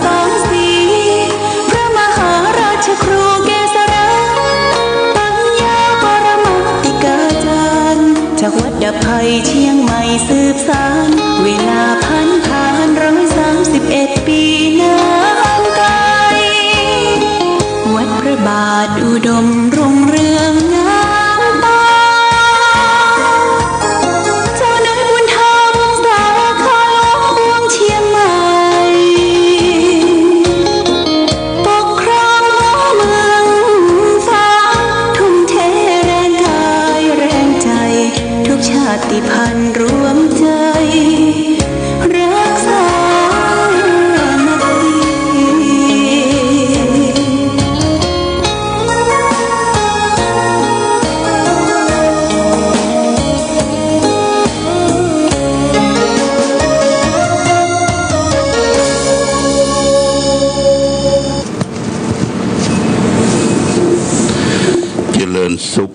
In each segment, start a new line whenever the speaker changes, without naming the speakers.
สอนสีพระมหาราชครูเกษราปัญญาปรมัตติกาจารย์จากวัดดับภัยเชียงใหม่สืบสานเวลาผ่าน131 ปีนานไกลวัดพระบาทอุดมรุ่งเรืองงามตาเจ้าเนินบุญธรรมสาขาหลวงเมืองเชียงใหม่ปกครองหัวเมืองฟ้าทุ่มเทแรงกายแรงใจทุกชาติพันธุ์รวมใจรักษา
สุข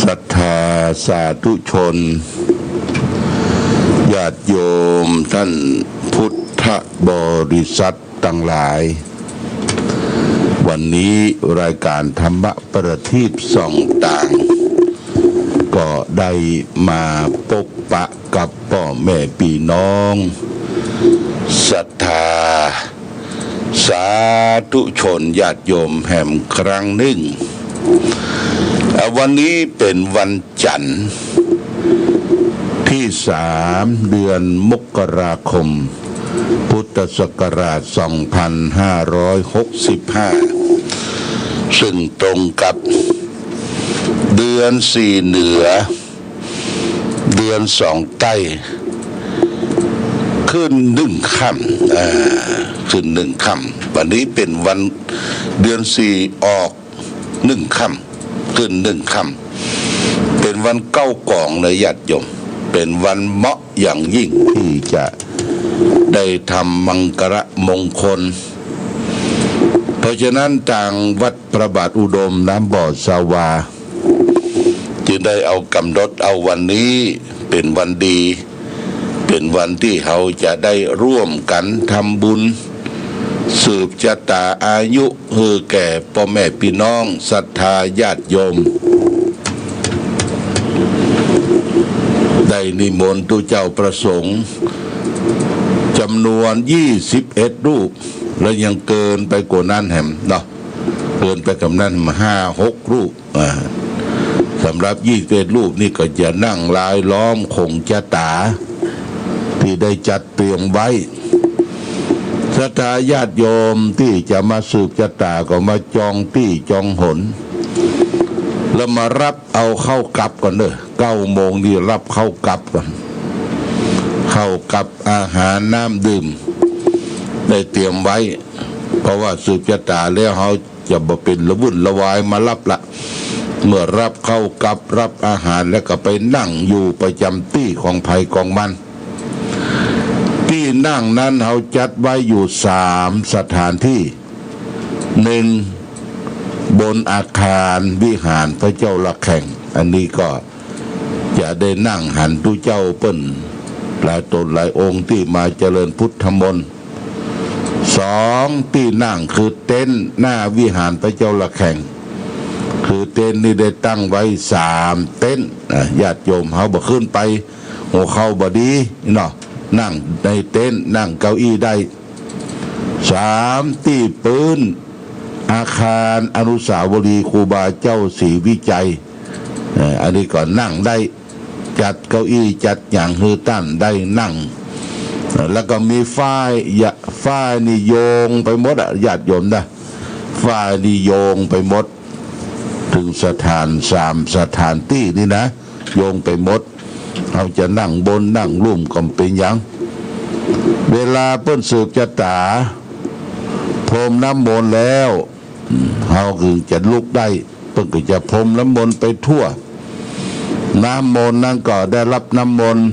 ศรัทธาสาธุชนญาติโยมท่านพุทธบริษัททั้งหลายวันนี้รายการธรรมประทีปส่องต่างก็ได้มาพบปะกับพ่อแม่พี่น้องศรัทธาสาธุชนญาติโยมแห่งครั้งหนึ่งวันนี้เป็นวันจันทร์ที่3 เดือนมกราคมพุทธศักราช2565ซึ่งตรงกับเดือน4เหนือเดือน2ใต้ขึ้น1 ค่ำขึ้น1 ค่ำวันนี้เป็นวันเดือน4ออก1 ค่ำขึ้น1 ค่ำเป็นวันเก้ากองในญาติโยมเป็นวันเหมาะอย่างยิ่งที่จะได้ทำมังกรมงคลเพราะฉะนั้นทางวัดพระบาทอุดมน้ำบ่อสาวาจึงได้เอากำหนดเอาวันนี้เป็นวันดีเป็นวันที่เราจะได้ร่วมกันทำบุญสืบชะตาอายุให้แก่พ่อแม่พี่น้องศรัทธาญาติโยมได้นิมนต์ตุเจ้าประสงค์จำนวน21 รูปและยังเกินไปกว่านั้นแหมเนาะเกินไปกับนั้น5-6 รูปสำหรับ21 รูปนี่ก็จะนั่งลายล้อมคงชะตาที่ได้จัดเตรียมไว้ศรัทธาญาติโยมที่จะมาสืบชะตาก็มาจองที่จองหนแล้วมารับเอาเข้ากลับก่อนเด้อ9 โมงนี่รับเข้ากลับก่อนเข้ากับอาหารน้ำดื่มได้เตรียมไว้เพราะว่าสืบชะตาแล้วเขาจะบ่เป็นละวุ่นละวายมารับละเมื่อรับเข้ากับรับอาหารแล้วก็ไปนั่งอยู่ประจำที่ของภัยกองมันที่นั่งนั้นเขาจัดไว้อยู่3 สถานที่1บนอาคารวิหารพระเจ้าละแข่งอันนี้ก็จะได้นั่งหันตุเจ้าเปิ้นหลายตนหลายองค์ที่มาเจริญพุทธมนต์2ที่นั่งคือเต็นท์หน้าวิหารพระเจ้าละแข่งคือเต็นท์นี่ได้ตั้งไว้3 เต็นท์ญาติโยมเขาบ่ขึ้นไปหัวเข้าบ่ดีเนาะนั่งในเต็นท์นั่งเก้าอี้ได้3ที่ปืนอาคารอนุสาวรีย์ครูบาเจ้าศรีวิจัยอันนี้ก็นั่งได้จัดเก้าอี้จัดอย่างฮือตั้นได้นั่งแล้วก็มีฝ้ายนิโยงไปหมดญาติโยมนะฝ้ายนิโยงไปหมดถึงสถาน3 สถานที่นี่นะโยงไปหมดเขาจะนั่งบนนั่งลุ่มก็เป็นอย่างเวลาเปิ้นสืบชะตาพรมน้ำมนต์แล้วเขาคือจะลุกได้เปิ้นก็จะพรมน้ำมนต์ไปทั่วน้ำมนต์นั้นก็ได้รับน้ำมนต์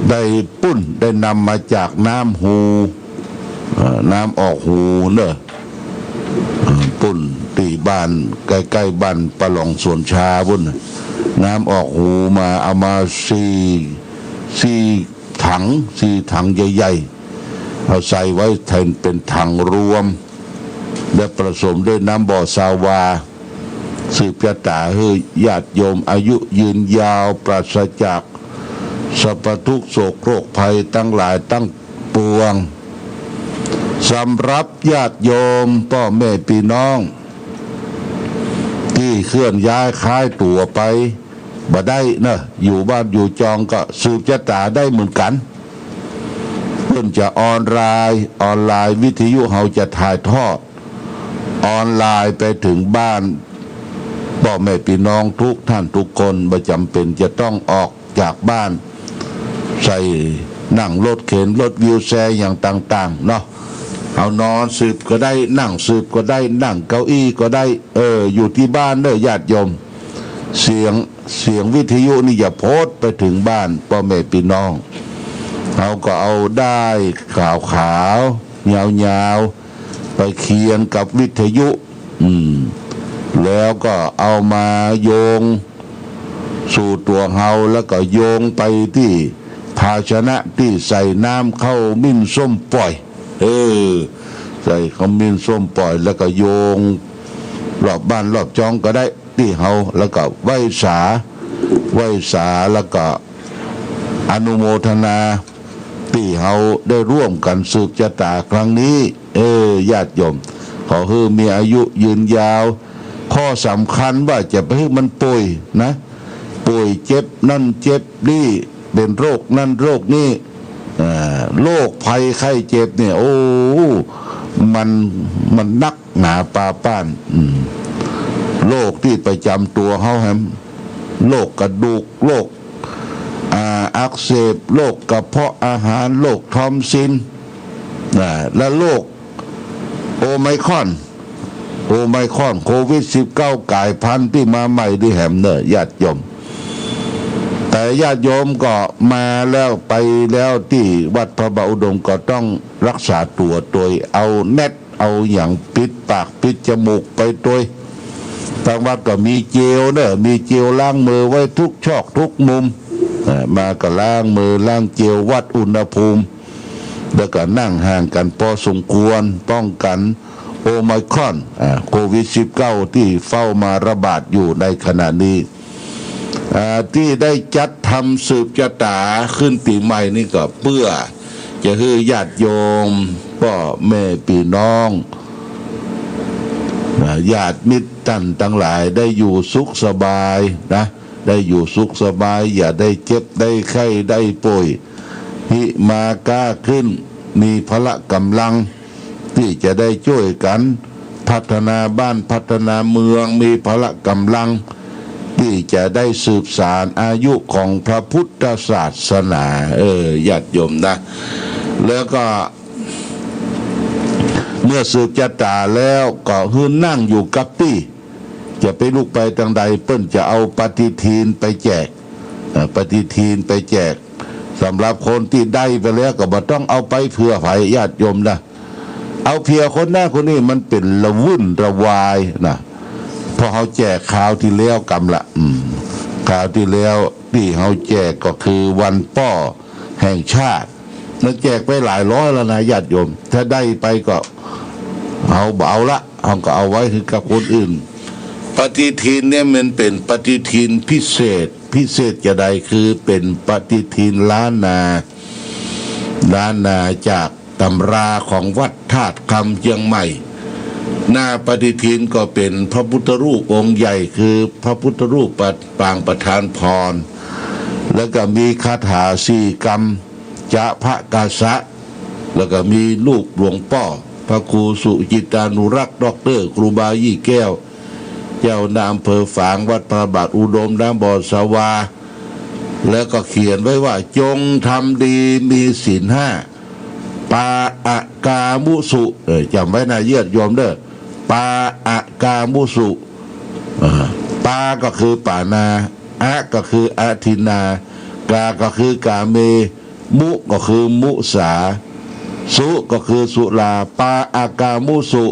ได้ปุ้นได้นำมาจากน้ำหูน้ำออกหูเนอะปุ้นตีบ้านใกล้ๆบ้านปะหลองสวนชาบุ่นน้ำออกหูมาเอามา4 ถังใหญ่ๆ เอาใส่ไว้แทนเป็นถังรวมและผสมด้วยน้ำบ่อซาวาสืบชะตาให้ญาติโยมอายุยืนยาวปราศจากสัพพทุกข์โศกโรคภัยตั้งหลายตั้งปวงสำหรับญาติโยมพ่อแม่พี่น้องที่เคลื่อนย้ายค้ายตัวไปบ่ได้นะอยู่บ้านอยู่จองก็สืบชะตาได้เหมือนกันเพิ่นจะออนไลน์วิทยุเฮาจะถ่ายทอดออนไลน์ไปถึงบ้านพ่อแม่พี่น้องทุกท่านทุกคนบ่จำเป็นจะต้องออกจากบ้านใส่นั่งรถเข็นรถวิวแชร์อย่างต่างๆเนาะเอานอนสืบก็ได้นั่งสืบก็ได้นั่งเก้าอี้ก็ได้อยู่ที่บ้านเด้อญาติโยมเสียงวิทยุนี่อย่าโพสต์ไปถึงบ้านพ่อแม่พี่น้องเขาก็เอาได้ขาวๆยาวๆไปเคียงกับวิทยุแล้วก็เอามาโยงสู่ตัวเฮาแล้วก็โยงไปที่ภาชนะที่ใส่น้ำเข้ามิ้นส้มปล่อยใส่ขมิ้นส้มปล่อยแล้วก็โยงรอบบ้านรอบจองก็ได้ที่เฮาแล้วก็ไหว้สาแล้วก็อนุโมทนาที่เฮาได้ร่วมกันสืบชะตาครั้งนี้ญาติโยมขอให้มีอายุยืนยาวข้อสำคัญว่าจะไปให้มันป่วยนะป่วยเจ็บนั่นเจ็บนี่เป็นโรคนั่นโรคนี้โรคภัยไข้เจ็บเนี่ยโอ้มันนักหนาปาป้านโรคที่ประจำตัวเฮาแฮมโรคกระดูกโรคอักเสบโรคกระเพาะอาหารโรคทอมซินและโรคโอไมครอนโควิด-19 กลายพันธุ์ที่มาใหม่ที่แหมเนอะญาติโยมแต่ญาติโยมก็มาแล้วไปแล้วที่วัดพระบาทอุดมก็ต้องรักษาตัวโดยเอาเน็ตเอาอย่างปิดปากปิดจมูกไปโดยทางวัดก็มีเจลเนอะมีเจลล้างมือไว้ทุกชอกทุกมุมมาก็ล้างมือล้างเจลวัดอุณหภูมิแล้วก็นั่งห่างกันพอสมควรป้องกันโอไมครอนโควิด-19 ที่เฝ้ามาระบาดอยู่ในขณะนี้ที่ได้จัดทำสืบชะตาขึ้นปีใหม่นี่ก็เพื่อจะให้ญาติโยมพ่อแม่พี่น้องญาติมิตรท่านทั้งหลายได้อยู่สุขสบายนะได้อยู่สุขสบายอย่าได้เจ็บได้ไข้ได้ป่วยหิมากล้าขึ้นมีพละกำลังที่จะได้ช่วยกันพัฒนาบ้านพัฒนาเมืองมีพละกำลังที่จะได้สืบสานอายุของพระพุทธศาสนาญาติโยมนะแล้วก็เมื่อสืบชะตาแล้วก็ฮืนนั่งอยู่กับที่จะไปลุกไปทางใดเปิ้นจะเอาปฏิทินไปแจกสำหรับคนที่ได้ไปแล้วก็บ่ต้องเอาไปเพื่อไผญาติโยมนะเอาเพียคนหน้าคนนี้มันเป็นละวุ่นระวายนะพอเขาแจกข่าวที่แล้วกำละข่าวที่แล้วที่เขาแจกก็คือวันป้อแห่งชาตินั่นแจกไปหลายร้อยแล้วนะญาติโยมถ้าได้ไปก็เอาละเขาก็เอาไว้คือกับคนอื่นปฏิทินเนี่ยมันเป็นปฏิทินพิเศษจะใดคือเป็นปฏิทินล้านนาจากตำราของวัดธาตุคำเชียงใหม่หน้าปฏิทินก็เป็นพระพุทธรูปองค์ใหญ่คือพระพุทธรูปปางประธานพรแล้วก็มีคาถาสี่กรรมจะพระกาสะแล้วก็มีรูปหลวงพ่อพระครูสุจิตานุรักษ์ดร.ครูบายี่แก้วเจ้านายอำเภอฝางวัดพระบาทอุดมน้ำบ่อสวาแล้วก็เขียนไว้ว่าจงทำดีมีศีล5ปาอะกามุสุจำไว้นะญาติโยมเด้อปาอะกามุสุปาก็คือป่านาอะก็คืออาทินากาก็คือกาเมมุก็คือมุสาสุก็คือสุลาปาอากามุสุ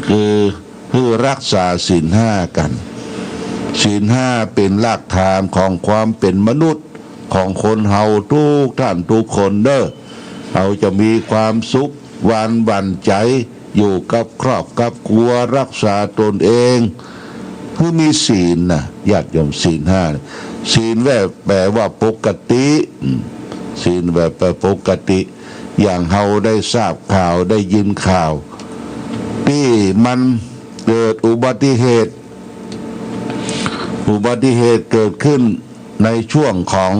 คือรักษาศีล5กันศีล5เป็นรากฐานของความเป็นมนุษย์ของคนเฮาทุกท่านทุกคนเด้อ เขาจะมีความสุขหวานใจอยู่กับครอบกับครัวรักษาตนเองผู้มีศีลนะญาติโยมศีลห้าศีลแปลว่าปกติศีลแบบปกติอย่างเราได้ทราบข่าวได้ยินข่าวที่มันเกิดอุบัติเหตุเกิดขึ้นในช่วงของ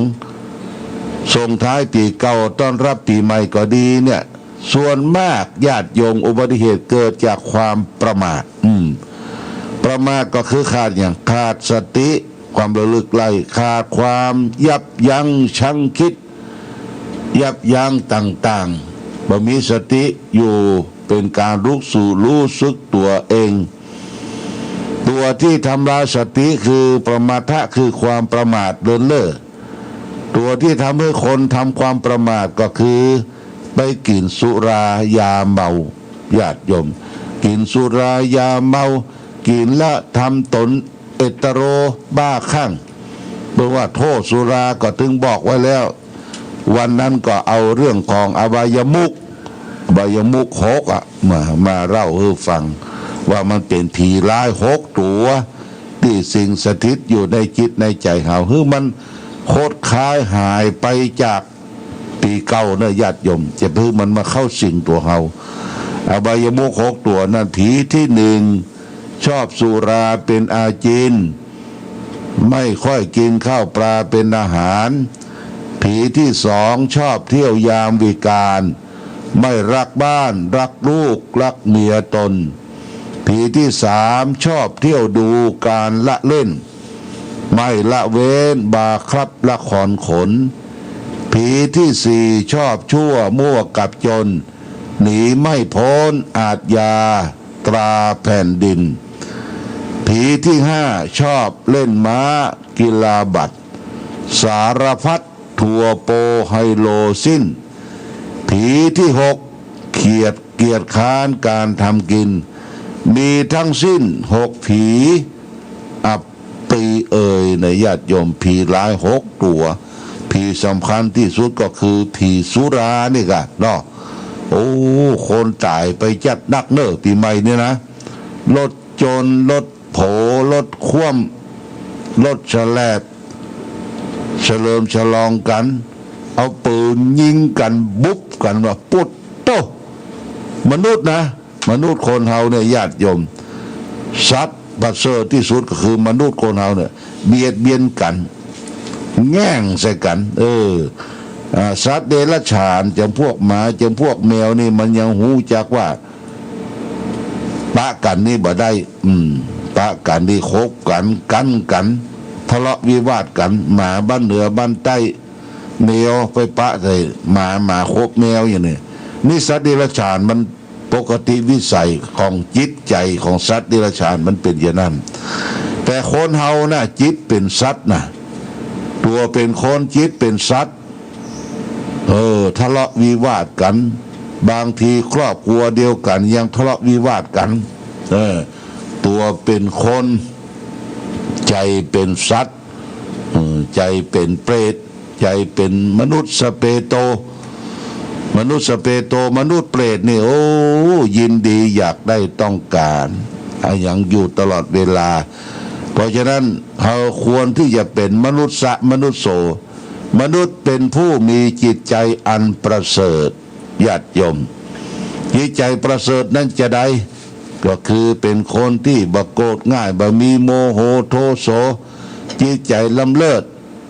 ส่งท้ายปีเก่าต้อนรับปีใหม่ก็ดีเนี่ยส่วนมากญาติโยมอุบัติเหตุเกิดจากความประมาทประมาทก็คือขาดสติความระลึกไล่ขาดความยับยั้งชั่งคิดยับยั้งต่างๆบ่มีสติอยู่เป็นการรู้สึกตัวเองตัวที่ทำลายสติคือประมาทะคือความประมาทเลินเล่อตัวที่ทำให้คนทำความประมาทก็คือไปกินสุรายาเมาญาติโยมกินสุรายาเมากินละทำตนเอตโรบ้าคลั่งเพราะว่าโทษสุราก็ถึงบอกไว้แล้ววันนั้นก็เอาเรื่องของอบายมุขหกมาเล่าให้ฟังว่ามันเป็นผีร้าย6ตัวที่สิ่งสถิตอยู่ในจิตในใจเรามันโคตรคล้ายหายไปจากปีเก่าเนอะญาติโยมจะเพิ่งมันมาเข้าสิ่งตัวเราอบายมุข6ตัวนั่นผีที่1ชอบสุราเป็นอาจินไม่ค่อยกินข้าวปลาเป็นอาหารผีที่2ชอบเที่ยวยามวิกาลไม่รักบ้านรักลูกรักเมียตนผีที่3ชอบเที่ยวดูการละเล่นไม่ละเว้นบาครับละครขนผีที่4ชอบชั่วมั่วกับจนหนีไม่พ้นอาทยาตราแผ่นดินผีที่5ชอบเล่นม้ากีฬาบัตรสารพัดทัวโปไฮโลสิ้นผีที่6เกียจค้านการทำกินมีทั้งสิ้น6ผีอับปีในญาติโยมผีร้าย6ตัวผีสำคัญที่สุดก็คือผีสุรานี่กะเนาะโอ้คนตายไปจัดนักเนอะปีใหม่เนี่ยนะรถจนรถโผรถคว่ำรถแฉลบเฉลิมฉลองกันเอาปืนยิงกันบุบกันว่าปุตโตมนุษย์นะมนุษย์คนเฮาเนี่ยญาติโยมสัตว์ประเสริฐที่สุดก็คือมนุษย์คนเฮาเนี่ยเบียดเบียนกันแง่งใส่กันสัตว์เดรัจฉานจำพวกหมาจำพวกแมวนี่มันยังหูจักว่าปะกันนี่บ่ได้ปะกันนี่คบกันทะเลาะวิวาทกันหมาบ้านเหนือบ้านใต้แมวไปปะใส่หมาคบแมวอย่างนี้นี่สัตว์เดรัจฉานมันปกติวิสัยของจิตใจของสัตว์เดรัจฉานมันเป็นอย่างนั้นแต่คนเฮานะจิตเป็นสัตว์นะตัวเป็นคนจิตเป็นสัตว์ทะเลาะวิวาทกันบางทีครอบครัวเดียวกันยังทะเลาะวิวาทกันตัวเป็นคนใจเป็นสัตว์ใจเป็นเปรตใจเป็นมนุษย์สเปโตมนุษย์เปรตนี่โอ้ยินดีอยากได้ต้องการอย่างอยู่ตลอดเวลาเพราะฉะนั้นเราควรที่จะเป็นมนุษย์โสมนุษย์เป็นผู้มีจิตใจอันประเสริฐญาติโยมจิตใจประเสริฐนั้นจะได้ก็คือเป็นคนที่บ่โกรธง่ายบ่มีโมโหโทโสจิตใจล้ำเลิศ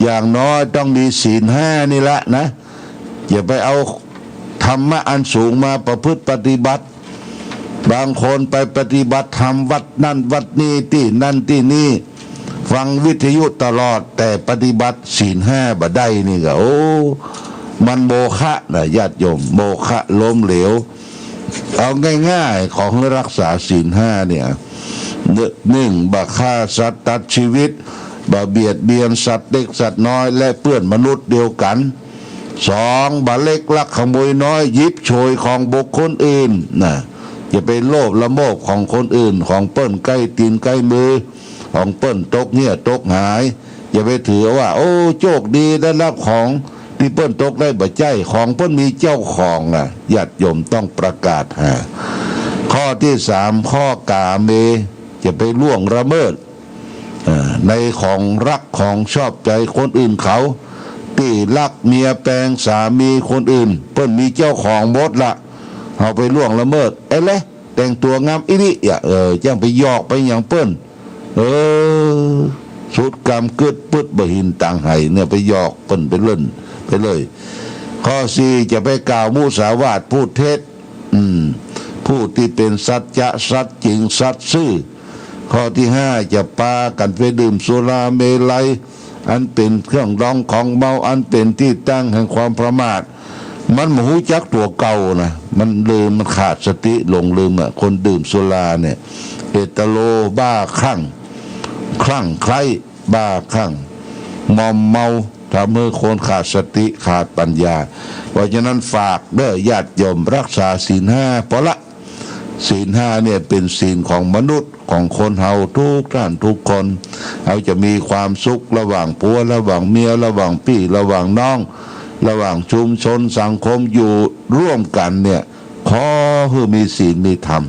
อย่างน้อยต้องมีศีล5นี่ละนะอย่าไปเอาธรรมะอันสูงมาประพฤติปฏิบัติบางคนไปปฏิบัติธรรมวัดนั่นวัดนี้ที่นั่นที่นี่ฟังวิทยุตลอดแต่ปฏิบัติศีล5บ่ได้นี่ก็มันโมฆะนะญาติโยมโมฆะล้มเหลวเอาง่ายๆของรักษาศีล5เนี่ย1บ่ฆ่าสัตว์ตัดชีวิตบ่เบียดเบียนสัตว์เล็กสัตว์น้อยและเพื่อนมนุษย์เดียวกัน2บ่เล็กลักขโมยน้อยยิบโฉยของบุคคลอื่นนะอย่าไปโลภละโมบของคนอื่นของเปิ้นใกล้ตีนใกล้มือของเปิ้นตกเงี้ยตกหายอย่าไปถือว่าโอ้โชคดีได้รับของ ที่เปิ้นตกได้บ่ใจของเปิ้นมีเจ้าของญาติโยมต้องประกาศหาข้อที่3ข้อกาเมจะไปล่วงละเมิดในของรักของชอบใจคนอื่นเขาที่รักเมียแปลงสามีคนอื่นเปิ้นมีเจ้าของหมดละเอาไปล่วงละเมิดเลยแต่งตัวงามอีนี่จังไปหยอกไปอย่างเปิ้นสุดกรรมเกิดปึ๊ดบ่หินต่างไห้เนี่ยไปหยอกเปิ้นไปเล่นไปเลยข้อ4จะไปกล่าวมุสาวาทพูดเท็จผู้ที่เป็นสัจจะสัจจริงสัจซื่อข้อที่5จะพากันไปดื่มสุราเมลัยอันเป็นเครื่องดองของเมาอันเป็นที่ตั้งแห่งความประมาทมันหูจักตัวเก่านะมันลืมมันขาดสติหลงลืมคนดื่มสุราเนี่ยเอตโลบ้าคลั่งใครบ้าคลั่งมอมเมาทำให้คนขาดสติขาดปัญญาเพราะฉะนั้นฝากเด้อญาติโยมรักษาศีล5พอละศีล5เนี่ยเป็นศีลของมนุษย์ของคนเฮาทุกท่านทุกคนเขาจะมีความสุขระหว่างผัวระหว่างเมียระหว่างพี่ระหว่างน้องระหว่างชุมชนสังคมอยู่ร่วมกันเนี่ยขอให้มีศีลมีธรรม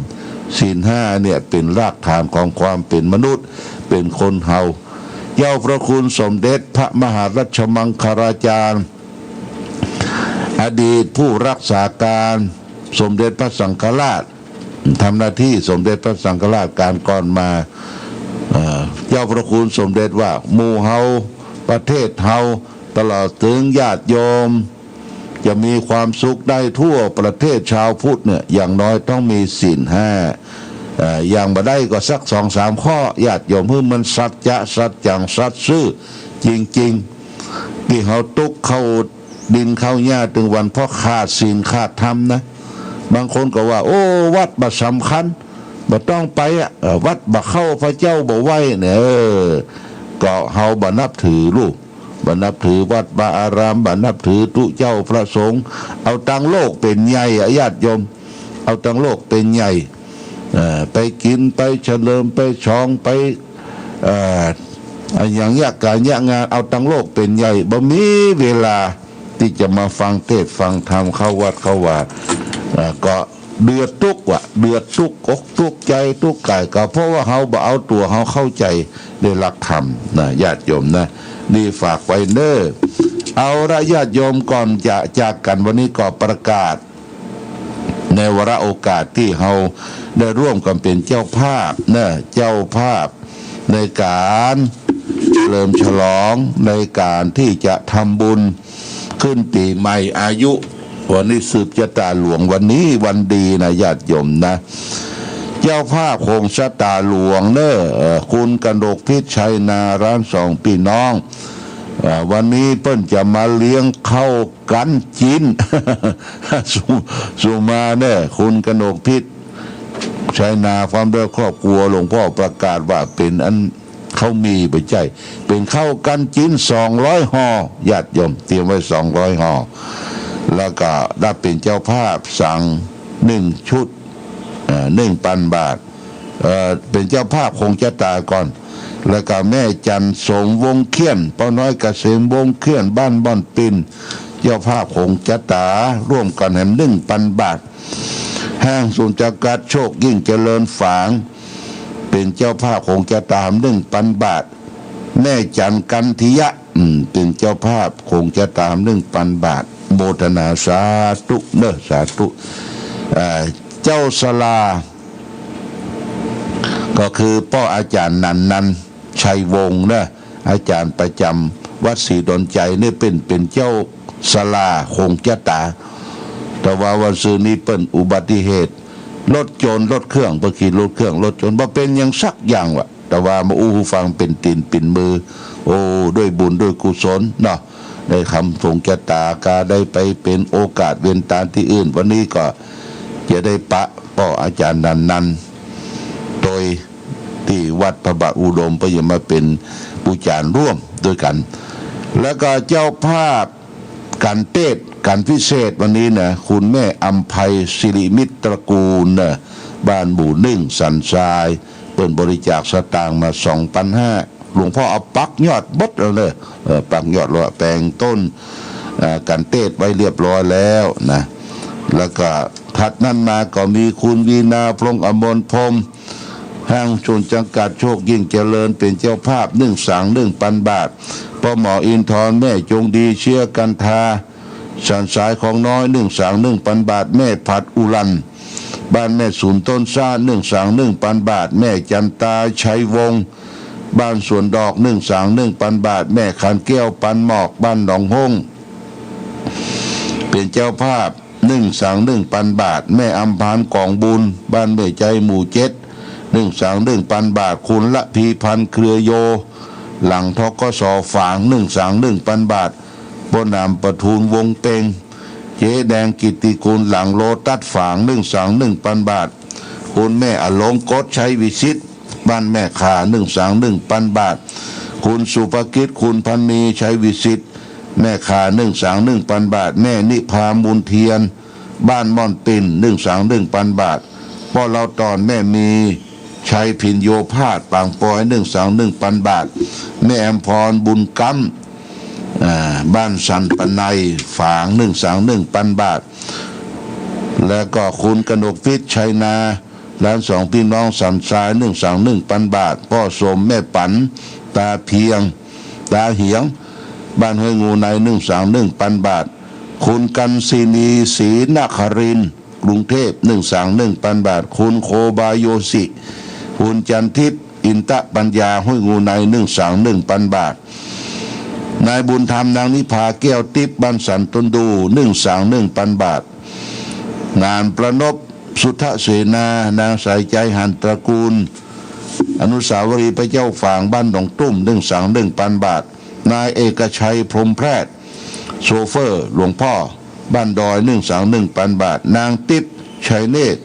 ศีล5เนี่ยเป็นรากฐานของความเป็นมนุษย์เป็นคนเฮาเจ้าพระคุณสมเด็จพระมหารัชมังคลาจารย์อดีตผู้รักษาการสมเด็จพระสังฆราชทำหน้าที่สมเด็จพระสังฆราชการก่อนมาเจ้าพระคุณสมเด็จว่าหมู่เฮาประเทศเฮาตลอดถึงญาติโยมจะมีความสุขได้ทั่วประเทศชาวพุทธเนี่ยอย่างน้อยต้องมีศีล5อย่างบ่ได้ก็สัก 2-3 ข้อญาติโยมเพื่อมันสัจจะสัจจังสัตย์ซื่อจริงๆที่เฮาตุกเข้าดินเข้าหญ้าถึงวันเพราะขาดศีลขาดธรรมนะบางคนก็ว่าโอ้วัดบ่สำคัญบ่ต้องไปวัดบ่เข้าพระเจ้าบ่ไหวเนี่ยก็เฮาบ่นับถือลูกบ่นับถือวัดบ่อารามบ่นับถือตุเจ้าพระสงฆ์เอาตั้งโลกเป็นใหญ่ญาติโยมเอาตั้งโลกเป็นใหญ่ไปกินไปเฉลิมไปช้องไปอย่างยากการยากงานเอาตั้งโลกเป็นใหญ่บ่มีเวลาที่จะมาฟังเทศฟังธรรมเข้าวัดเข้าว่าก็เดือดทุกเดือดทุกอกทุกใจทุกกายก็เพราะว่าเฮาบ่เอาตัวเฮาเข้าใจในหลักธรรมนะญาติโยมนะนี่ฝากไว้เน้อเอาละญาติโยมก่อนจะจากกันวันนี้ก็ประกาศในวาระโอกาสที่เฮาได้ร่วมกันเป็นเจ้าภาพนะเจ้าภาพในการเฉลิมฉลองในการที่จะทำบุญขึ้นปีใหม่อายุวันนี้สืบชะตาหลวงวันนี้วันดีนะญาติโยมนะเจ้าภาพคงชะตาหลวงเนอะคุณกนกพิชัยนาร้าน2พี่น้องวันนี้เปิ้นจะมาเลี้ยงข้าวกันจีน สุมาเนี่ยคุณกนกพิชัยนาความด้วยครอบครัวหลวงพ่อประกาศว่าเป็นอันเขามีไปใจเป็นข้าวกันจีน200ห่อญาติโยมเตรียมไว้200ห่อแล้วก็ได้เป็นเจ้าภาพสั่ง1ชุด1,000 บาทเป็นเจ้าภาพคงจะตาก่อนแล้วก็แม่จันสงวงเขียนป้าน้อยเกษมวงเขียนบ้านบ่อนปินเจ้าภาพคงจะตาร่วมกันแห่ง1,000 บาทห้างสุนทรกัดโชคยิ่งเจริญฝางเป็นเจ้าภาพคงจะตาม 1,000 บาทแม่จันกันทิยะเป็นเจ้าภาพคงจะตาม 1,000 บาทโมทนาสาธุเนอะสาธุเจ้าสลาก็คือพ่ออาจารย์นันชัยวงศ์นะอาจารย์ประจำวัดศรีดอนใจนี่เป็นเจ้าสลาคงจะตาแต่ว่าวันซื้อนี้เป็นอุบัติเหตุรถโจรรถเครื่องเมื่อกี้รถเครื่องรถโจรบ่เป็นยังสักอย่างวะแต่ว่ามาอู้ฟังเป็นตีนปิ่นมือโอ้ด้วยบุญด้วยกุศลเนาะได้คำทรงชะตากาได้ไปเป็นโอกาสเวียนตาที่อื่นวันนี้ก็จะได้ปะพ่ออาจารย์นันโดยที่วัดพระบาทอุดมไปยังมาเป็นผู้จารร่วมด้วยกันแล้วก็เจ้าภาพการเทศการพิเศษวันนี้นะคุณแม่อัมภัยศิริมิตรกูลนะบ้านหมู่1สันทรายเปิดบริจาคสตางค์มา 2,500หลวงพ่อเอาปักยอดบดเลยปักยอดว่าแปลงต้น กันเทศไว้เรียบร้อยแล้วนะแล้วก็ถัดนั้นมาก็มีคุณวีนาพงษ์อมรพรหมห้างชนจังกัดโชคยิ่งเจริญเป็นเจ้าภาพ1 บาทพ่อหมออินทร์แม่จงดีเชื่อกันทาสันสายของน้อย1 บาทแม่ผัดอุลันบ้านแม่ศูนย์ต้นซ่า1 บาทแม่จันตาชัยวงศ์บ้านสวนดอก1 บาทแม่ขันแก้วปันหมอกบ้านหนองห้งเป็นเจ้าภาพ1 บาทแม่อัมพานกองบุญบ้านแม่ใจหมู่7บาทคุณละพีพันธ์เครือโยหลังทกสฝาง1 บาทบนนามประทูลวงเปงเจ๊แดงกิตติกุลหลังโลตัดฝาง1 บาทคุณแม่อลงกฎชัยวิชิตบ้านแม่ขา1 บาทคุณสุภกิจคุณพันมีชัยวิชิตแม่ขา1 บาทแม่นิพามูลเทียนบ้านม่อนติน1 บาทพ่อเราตอนแม่มีชัยพินโยพาดปางปอย1 บาทแม่แอมพรบุญกำบ้านสันปนัยฝาง1 บาทแล้วก็คุณกนกพิษชัยนาร้าน2พี่น้องสันทราย1 บาทพ่อสมแม่ปันตาเพียงตาเหียงบ้านห้วยงูใน1 บาทคุณกันศินีศรีนครินทร์กรุงเทพ1 บาทคุณโคบายโยสิคุณจันทิพย์อินตะปัญญาห้วยงูใน1 บาทนายบุญธรรมนางนิพาแก้วติบบ้านสันต้นดู1 บาทงานประนบสุทธเสนานางสายใจหันตระกูลอนุสาวรีย์พระเจ้าฝางบ้านหนองตุ้ม1 บาทนายเอกชัยพรหมแพทย์โชเฟอร์หลวงพ่อบ้านดอย1 บาทนางติ๊บชัยเนตร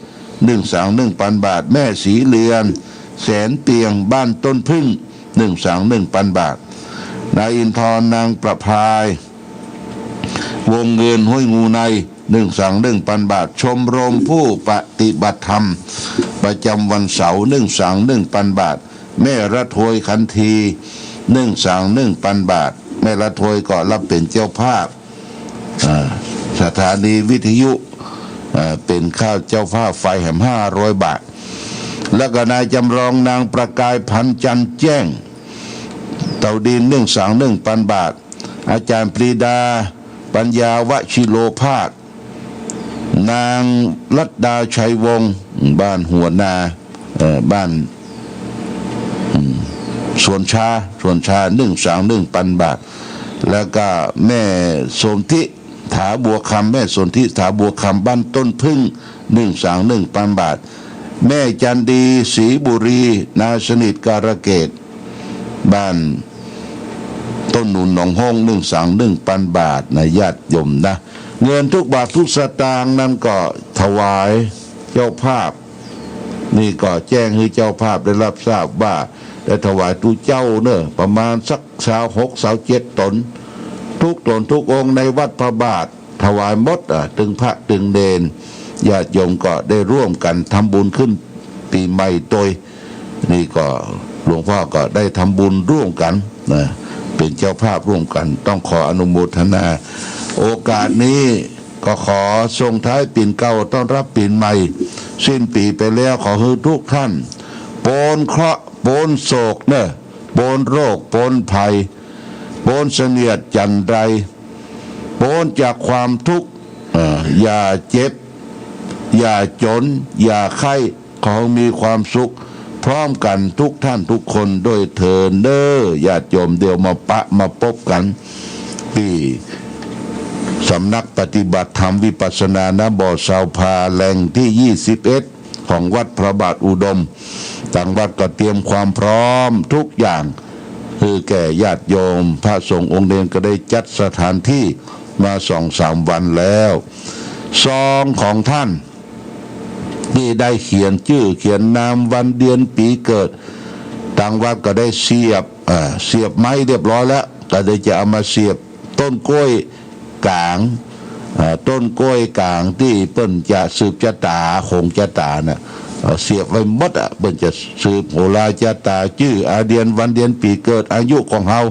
1 บาทแม่สีเลือนแสนเตียงบ้านต้นพึ่ง1 บาทนายอินทร์นางประภายวงเงินห้วยงูใน1 บาทชมรมผู้ปฏิบัติธรรมประจำวันเสาร์1 บาทแม่ระถวยคันธี1 บาทแม่ละถวยก็รับเป็นเจ้าภาพสถานีวิทยุเป็นข้าวเจ้าภาพไฟแหม500 บาทแล้วก็นายจำลองนางประกายพันจันแจ้งเต่าดิน1 บาทอาจารย์ปรีดาปัญญาวชิโลภาสนางรัตดาชัยวงศ์บ้านหัวนาบ้านสวนชา1 บาทแล้วก็แม่สนธิถาบัวคำแม่สนธิถาบัวคำบ้านต้นพึ่ง1 บาทแม่จันดีศรีบุรีนาสนิทการะเกตบ้านต้นหนุนหนองห้อง1 บาทนะญาติโยมนะเงินทุกบาททุกสตางค์นั้นก็ถวายเจ้าภาพนี่ก็แจ้งให้เจ้าภาพได้รับทราบว่าได้ถวายทุกเจ้าเนอะประมาณสัก26-27 ตนทุกตนทุกองค์ในวัดพระบาทถวายหมดถึงพระถึงเดนญาติโยมก็ได้ร่วมกันทำบุญขึ้นปีใหม่โดยนี่ก็หลวงพ่อก็ได้ทำบุญร่วมกันนะเป็นเจ้าภาพร่วมกันต้องขออนุโมทนาโอกาสนี้ก็ขอส่งท้ายปีเก่าต้อนรับปีใหม่สิ้นปีไปแล้วขอให้ทุกท่านโปนเคราะห์โปนโศกเนอะโปนโรคโปนภัยโปนเสนียดจันไรโปนจากความทุกข์อย่าเจ็บอย่าจนอย่าไข้ขอมีความสุขพร้อมกันทุกท่านทุกคนด้วยเถิดเด้อญาติโยมเดี๋ยวมาพบกันที่สำนักปฏิบัติธรรมวิปัสสนาณบ่อสาวพาแหล่งที่21ของวัดพระบาทอุดมทางวัดก็เตรียมความพร้อมทุกอย่างคือแก่ญาติโยมพระสงฆ์องค์เดนก็ได้จัดสถานที่มา2-3 วันแล้วซองของท่านที่ได้เขียนชื่อเขียนนามวันเดือนปีเกิดทางวัดก็ได้เสียบไม้เรียบร้อยแล้วก็ได้จะเอามาเสียบต้นกล้วยกลางต้นกล้วยกลางที่เปิ้นจะสืบชะตาคงชะตาน่ะเสียบไว้หมดเปิ้นจะสืบโหราชะตาชื่ออาเดือนวันเดือนปีเกิดอายุของเฮา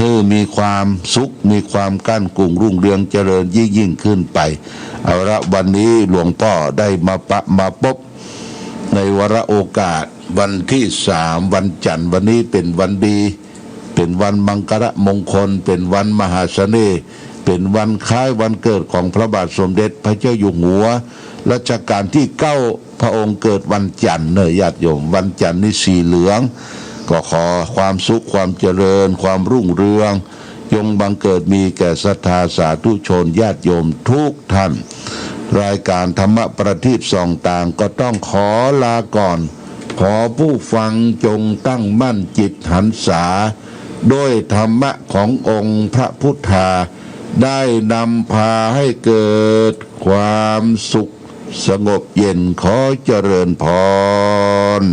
ให้มีความสุขมีความกั้นกลุ่งรุ่งเรืองเจริญยิ่งขึ้นไปเอาละวันนี้หลวงพ่อได้มาพบในวาระโอกาสวันที่3วันจันทร์วันนี้เป็นวันดีเป็นวันมังคลมงคลเป็นวันมหาเสน่ห์เป็นวันคล้ายวันเกิดของพระบาทสมเด็จพระเจ้าอยู่หัวรัชกาลที่9พระองค์เกิดวันจันทร์เนยญาติโยมวันจันทร์นี่สีเหลืองก็ขอความสุขความเจริญความรุ่งเรืองจงบังเกิดมีแก่ศรัทธาสาธุชนญาติโยมทุกท่านรายการธรรมประทีปส่องต่างก็ต้องขอลาก่อนขอผู้ฟังจงตั้งมั่นจิตหันษาด้วยธรรมะขององค์พระพุทธาได้นำพาให้เกิดความสุขสงบเย็นขอเจริญพร